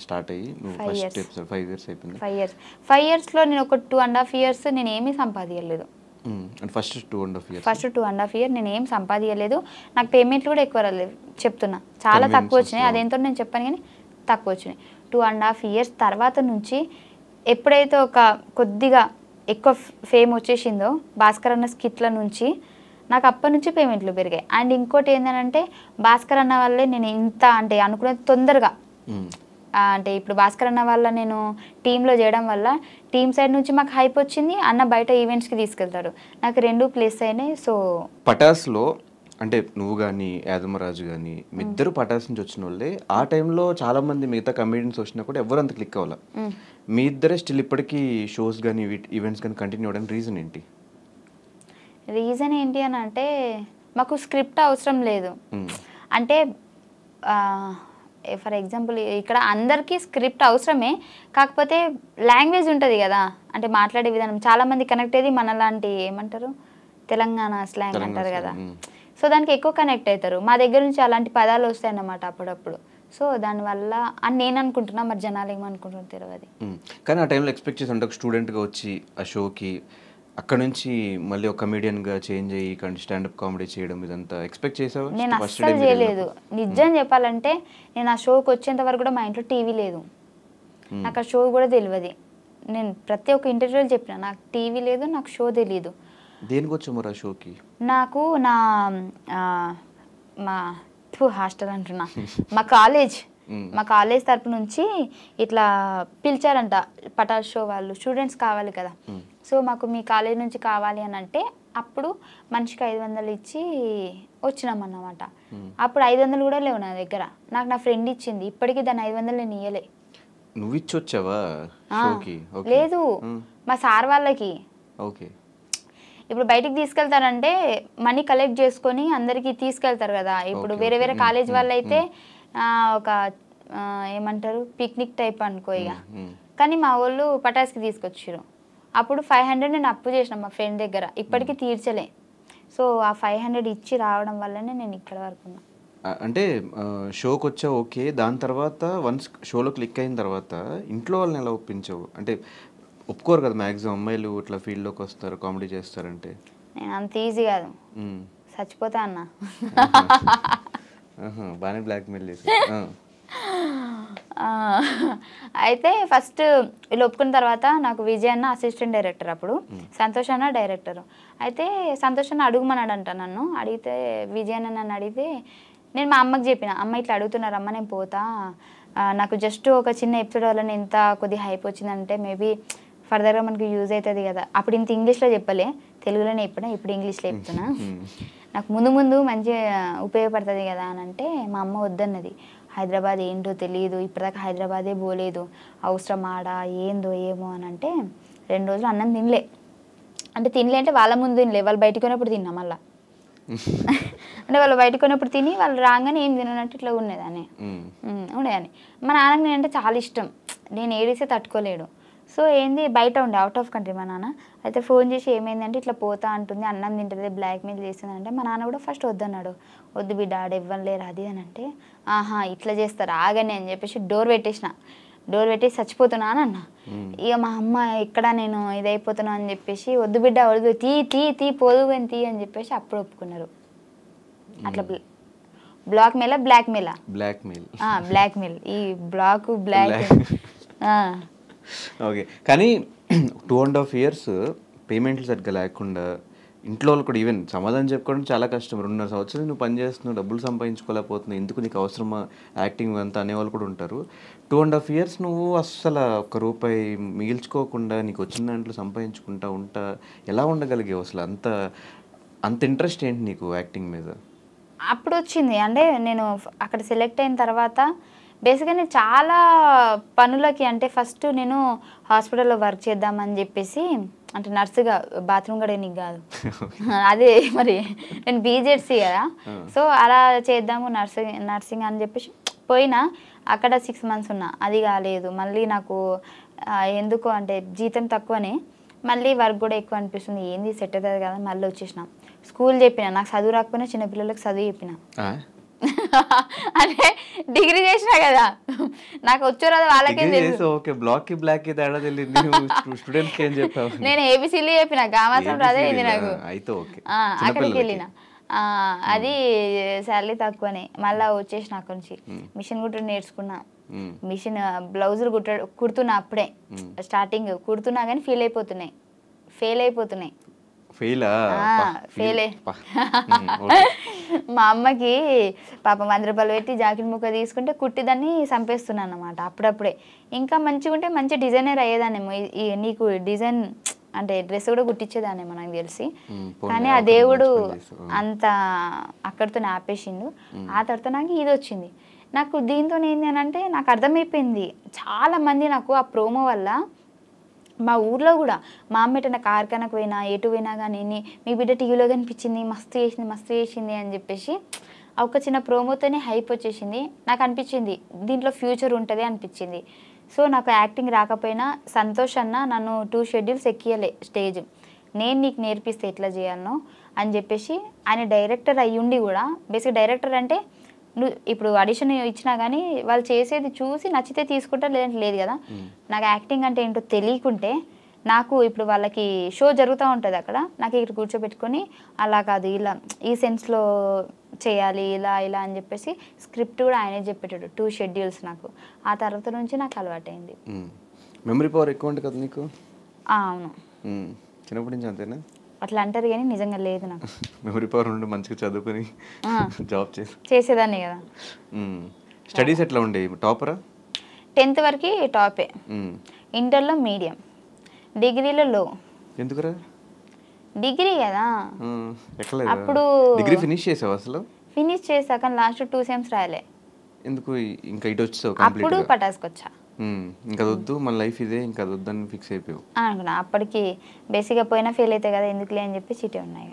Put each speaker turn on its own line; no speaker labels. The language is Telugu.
స్టార్ట్ అయ్యి నువ్వు ఫస్ట్ ఎపిసోడ్ 5 ఇయర్స్ అయిపోయింది?
5 ఇయర్స్లో నేను ఒక 2.5 ఇయర్స్ నేను ఏమీ సంపాదించలేదు.
అంటే ఫస్ట్ 2.5 ఇయర్స్,
ఫస్ట్ 2.5 ఇయర్ నేను ఏం సంపాదించలేదు. నాకు పేమెంట్లు కూడా ఎక్కువ రాలేదు, చెప్తున్నా చాలా తక్కువ వచ్చినాయి. అదేంటో నేను చెప్పాను కానీ తక్కువ వచ్చినాయి. 2.5 ఇయర్స్ తర్వాత నుంచి ఎప్పుడైతే ఒక కొద్దిగా ఎక్కువ ఫేమ్ వచ్చేసిందో భాస్కర్ అన్న స్కిట్ల నుంచి నాకు అప్పటి నుంచి పేమెంట్లు పెరిగాయి. అండ్ ఇంకోటి ఏంటంటే భాస్కర్ అన్న వల్లే నేను ఇంత అంటే అనుకునేది తొందరగా అంటే ఇప్పుడు భాస్కర్ అన్న వల్ల నేను టీంలో చేయడం వల్ల టీం సైడ్ నుంచి మాకు హైప్ వచ్చింది. అన్న బయట ఈవెంట్స్కి తీసుకెళ్తాడు, నాకు 2 ప్లేస్ అయినాయి. సో
పటాస్లో అంటే నువ్వు కానీ యాదమరాజు కానీ మీ ఇద్దరు పటాస్ నుంచి వచ్చిన వాళ్ళే. ఆ టైంలో చాలా మంది మిగతా కమెడియన్స్ వచ్చినా కూడా ఎవరు అంత క్లిక్ అవ్వాలి. మీ ఇద్దరే స్టిల్ ఇప్పటికీ షోస్ కానీ ఈవెంట్స్ కానీ కంటిన్యూ అవ్వడానికి రీజన్ ఏంటి?
రీజన్ ఏంటి అని అంటే మాకు స్క్రిప్ట్ అవసరం లేదు. అంటే ఫర్ ఎగ్జాంపుల్ ఇక్కడ అందరికీ స్క్రిప్ట్ అవసరమే, కాకపోతే లాంగ్వేజ్ ఉంటుంది కదా, అంటే మాట్లాడే విధానం చాలామంది కనెక్ట్ అయ్యేది మనలాంటి ఏమంటారు తెలంగాణ స్లాంగ్ అంటారు కదా, సో దానికి ఎక్కువ కనెక్ట్ అవుతారు. మా దగ్గర నుంచి అలాంటి పదాలు వస్తాయన్నమాట అప్పుడప్పుడు. సో దానివల్ల అని నేను అనుకుంటున్నా, మరి జనాలు ఏమనుకుంటున్నారు తెలియదు.
కానీ ఆ టైంలో ఎక్స్పెక్ట్ చేసి అంటే ఒక స్టూడెంట్గా వచ్చి ఆ షోకి అక్కడ నుంచి మళ్ళీ ఒక కమెడియన్గా చేంజ్ అయ్యి స్టాండప్ కామెడీ చేయడం ఇదంతా ఎక్స్పెక్ట్ చేసావా?
నేను అస్సలు చేయలేదు. నిజం చెప్పాలంటే నేను ఆ షోకి వచ్చేంత వరకు కూడా మా ఇంట్లో టీవీ లేదు, నాకు ఆ షో కూడా తెలియదు. నేను ప్రతి ఒక్క ఇంటర్వ్యూలో చెప్పిన నాకు టీవీ లేదు, నాకు షో తెలియదు.
దేనికి వచ్చాము ఆ షోకి?
నాకు నా మా హాస్టల్ అంటున్నా మా కాలేజ్ తరపు నుంచి ఇట్లా పిలిచారంట, పటాస్ షో వాళ్ళు స్టూడెంట్స్ కావాలి కదా, సో మాకు మీ కాలేజ్ నుంచి కావాలి అని అంటే అప్పుడు మనిషికి 500 ఇచ్చి వచ్చినామన్నమాట. అప్పుడు 500 కూడా లేవు నా దగ్గర, నాకు నా ఫ్రెండ్ ఇచ్చింది. ఇప్పటికీ దాన్ని 500 నేను ఇయ్యలే.
నువ్వు ఇచ్చి వచ్చావా?
లేదు, మా సార్ వాళ్ళకి.
ఓకే.
ఇప్పుడు బయటికి తీసుకెళ్తారంటే మనీ కలెక్ట్ చేసుకొని అందరికి తీసుకెళ్తారు కదా. ఇప్పుడు వేరే వేరే కాలేజ్ వాళ్ళు అయితే ఒక ఏమంటారు పిక్నిక్ టైప్ అనుకో ఇక. కానీ మా వాళ్ళు పటాస్కి తీసుకొచ్చారు. అప్పుడు 500 నేను అప్పు చేసిన మా ఫ్రెండ్ దగ్గర, ఇప్పటికీ తీర్చలే. సో ఆ 500 ఇచ్చి రావడం వల్లనే నేను ఇక్కడ వరకు ఉన్నా.
అంటే షోకి వచ్చా ఓకే, దాని తర్వాత వన్స్ షోలో క్లిక్ అయిన తర్వాత ఇంట్లో వాళ్ళని ఎలా ఒప్పించావు? అంటే ఒప్పుకోరు కదా మ్యాక్సిమం అమ్మాయిలు ఇట్లా ఫీల్డ్లోకి వస్తారు కామెడీ చేస్తారంటే.
నేను అంత ఈజీ కాదు, చచ్చిపోతా అన్న.
బాగానే బ్లాక్మెయిల్ చేసి.
అయితే ఫస్ట్ వీళ్ళు ఒప్పుకున్న తర్వాత నాకు విజయ్ అన్న అసిస్టెంట్ డైరెక్టర్, అప్పుడు సంతోష్ అన్న డైరెక్టర్. అయితే సంతోష్ అన్న అడుగుమన్నాడంట నన్ను. అడిగితే విజయ్ అన్న నన్ను అడిగితే నేను మా అమ్మకి చెప్పిన, అమ్మ ఇట్లా అడుగుతున్నారు అమ్మ, నేను పోతా, నాకు జస్ట్ ఒక చిన్న ఎపిసోడ్ వల్ల ఎంత కొద్దిగా హైప్ వచ్చిందంటే మేబీ ఫర్దర్గా మనకు యూజ్ అవుతుంది కదా. అప్పుడు ఇంత ఇంగ్లీష్లో చెప్పలే, తెలుగులోనే చెప్పినా, ఇప్పుడు ఇంగ్లీష్లో చెప్తున్నా, నాకు ముందు ముందు మంచిగా ఉపయోగపడుతుంది కదా అని అంటే మా అమ్మ వద్దన్నది. హైదరాబాద్ ఏంటో తెలియదు, ఇప్పటిదాకా హైదరాబాదే పోలేదు, అవసరం ఆడ ఏందో ఏమో అని అంటే 2 రోజులు అన్నం తినలే. అంటే తినలే అంటే వాళ్ళ ముందు తినలే, వాళ్ళు బయటకు పోయినప్పుడు తిన్నా మళ్ళీ. అంటే వాళ్ళు బయటకు పోయినప్పుడు తిని వాళ్ళు రాగానే ఏం తిననట్టు ఇట్లా ఉండేదాన్ని. మా నాన్నకి నేనంటే చాలా ఇష్టం, నేను ఏడిస్తే తట్టుకోలేడు. సో ఏంది బయట ఉండే అవుట్ ఆఫ్ కంట్రీ మా నాన్న. అయితే ఫోన్ చేసి ఏమైందంటే ఇట్లా పోతా అంటుంది, అన్నం తింటుంది, బ్లాక్మెయిల్ చేస్తుంది అంటే మా నాన్న కూడా ఫస్ట్ వద్దన్నాడు. వద్దు బిడ్డ ఆడ ఇవ్వలేరు అది అని అంటే, ఆహా ఇట్లా చేస్తారు ఆగని అని చెప్పేసి డోర్ పెట్టేసిన. డోర్ పెట్టేసి చచ్చిపోతున్నా అని అన్న. ఇక మా అమ్మ ఇక్కడ నేను ఇదైపోతున్నా అని చెప్పేసి వద్దు బిడ్డ వద్దు, తీ పోదు అని తీ అని చెప్పేసి అప్పుడు ఒప్పుకున్నారు. అట్లా బ్లాక్మెయిల్ ఈ బ్లాక్
ఓకే. కానీ 2.5 years పేమెంట్లు సరిగ్గా లేకుండా ఇంట్లో వాళ్ళు కూడా ఈవెన్ సమాధానం చెప్పుకోవడం చాలా కష్టం. 2.5 సంవత్సరాలు నువ్వు పని చేస్తున్నావు, డబ్బులు సంపాదించుకోలేకపోతున్నావు, ఎందుకు నీకు అవసరమా యాక్టింగ్ అంతా అనేవాళ్ళు కూడా ఉంటారు. 2.5 years నువ్వు అస్సలు ₹1 మిగిల్చుకోకుండా నీకు వచ్చిన దాంట్లో సంపాదించుకుంటా ఎలా ఉండగలిగావు అసలు? అంత ఇంట్రెస్ట్ ఏంటి నీకు యాక్టింగ్ మీద?
అప్పుడు వచ్చింది అంటే నేను అక్కడ సెలెక్ట్ అయిన తర్వాత బేసిక్గా నేను చాలా పనులకి, అంటే ఫస్ట్ నేను హాస్పిటల్లో వర్క్ చేద్దామని చెప్పేసి, అంటే నర్సుగా, బాత్రూమ్ కడగనీకి కాదు, అదే మరి నేను బీజెడ్సీ కదా, సో అలా చేద్దాము నర్సింగ్ అని చెప్పేసి పోయినా. అక్కడ 6 months ఉన్నా, అది కాలేదు. మళ్ళీ నాకు ఎందుకు అంటే జీతం తక్కువనే, మళ్ళీ వర్క్ కూడా ఎక్కువ అనిపిస్తుంది, ఏంది సెట్ అవుతుంది కదా, మళ్ళీ వచ్చేసిన. స్కూల్ చెప్పిన, నాకు చదువు రాకపోయినా చిన్నపిల్లలకు చదువు చెప్పిన. అంటే డిగ్రీ చేసినా కదా, నాకు వచ్చో రాదు వాళ్ళకేం తెలుసు.
ఓకే, బ్లాక్ కి బ్లాక్ కి తేడా తెలియదు. స్టూడెంట్స్ కి ఏం చెప్పావు?
నేను ఏబిసిలు చెప్పిన మాత్రం రాదే ఇది నాకు.
అయితే ఓకే,
అక్కడికి వెళ్ళిన అది శాలరీ తక్కువనే, మళ్ళీ వచ్చేసిన అక్కడి నుంచి మిషన్ కుట్టడం నేర్చుకున్నా. మిషన్ బ్లౌజులు కుడుతున్నా అప్పుడే స్టార్టింగ్ కుడుతున్నా కానీ ఫెయిల్ అయిపోతున్నాయి. మా అమ్మకి పాపం 100 రూపాయలు పెట్టి జాకెట్ ముక్క తీసుకుంటే కుట్టిదాన్ని చంపేస్తున్నాను అన్నమాట అప్పుడప్పుడే. ఇంకా మంచిగా ఉంటే మంచి డిజైనర్ అయ్యేదాన్నేమో, నీకు డిజైన్ అంటే డ్రెస్ కూడా కుట్టించేదాన్నేమో నాకు తెలిసి. కానీ ఆ దేవుడు అంత అక్కడితో ఆపేసిండు. ఆ తర్వాత నాకు ఇది వచ్చింది. నాకు దీంతో ఏంటి అని అంటే నాకు అర్థమైపోయింది, చాలా మంది నాకు ఆ ప్రోమో వల్ల మా ఊర్లో కూడా మా అమ్మ ఎటన్నా కార్ఖానకు పోయినా ఎటు పోయినా కానీ మీ బిడ్డ టీవీలో కనిపించింది, మస్తు చేసింది అని చెప్పేసి ఆ ఒక చిన్న ప్రోమోతోనే హైప్ వచ్చేసింది. నాకు అనిపించింది దీంట్లో ఫ్యూచర్ ఉంటుంది అనిపించింది. సో నాకు యాక్టింగ్ రాకపోయినా సంతోష్ అన్న నన్ను 2 షెడ్యూల్స్ ఎక్కియలే స్టేజ్, నేను నీకు నేర్పిస్తే ఎట్లా చేయాలనో అని చెప్పేసి. ఆయన డైరెక్టర్ అయ్యుండి కూడా, బేసిక్ డైరెక్టర్ అంటే నువ్వు ఇప్పుడు ఆడిషన్ ఇచ్చినా కానీ వాళ్ళు చేసేది చూసి నచ్చితే తీసుకుంటారు, లేదంటే లేదు కదా. నాకు యాక్టింగ్ అంటే ఏంటో తెలియకుంటే, నాకు ఇప్పుడు వాళ్ళకి షో జరుగుతూ ఉంటుంది అక్కడ, నాకు ఇక్కడ కూర్చోబెట్టుకొని అలా కాదు ఇలా ఈ సెన్స్లో చేయాలి ఇలా ఇలా అని చెప్పేసి స్క్రిప్ట్ కూడా ఆయనే చెప్పేటాడు 2 షెడ్యూల్స్ నాకు. ఆ తర్వాత నుంచి నాకు అలవాటైంది.
మెమరీ పవర్ ఎక్కువ ఉంటుంది కదా నీకు?
అవును,
చిన్నప్పటి నుంచి అంతేనా?
అట్లా అంటారు కానీ నిజంగా లేదు నాకు.
మెమరీ పవర్ ఉండి మంచిగా చదువుకొని జాబ్
చేసేదాన్ని కదా.
స్టడీస్ ఎట్లా ఉండేవి? టాపరా?
10th వరకు టాపే, ఇంటర్లో మీడియం, డిగ్రీలో లో.
ఎందుకురా?
డిగ్రీ కదా అప్పుడు.
డిగ్రీ ఫినిష్ చేసావు అసలు?
ఫినిష్ చేసా కానీ లాస్ట్ 2 సెమ్స్ రాయలే.
ఎందుకు ఇంకా ఇటు వచ్చావు?
అప్పుడు పటాస్కొచ్చా,
ఇంకా వద్దు మన లైఫ్ ఇదే, ఇంకా వద్దని ఫిక్స్ అయిపోయావు
అనుకున్నా. అప్పటికి బేసిక్గా పోయినా ఫెయిల్ అవుతాయి కదా ఎందుకులే అని చెప్పి చీటీ ఉన్నాయి.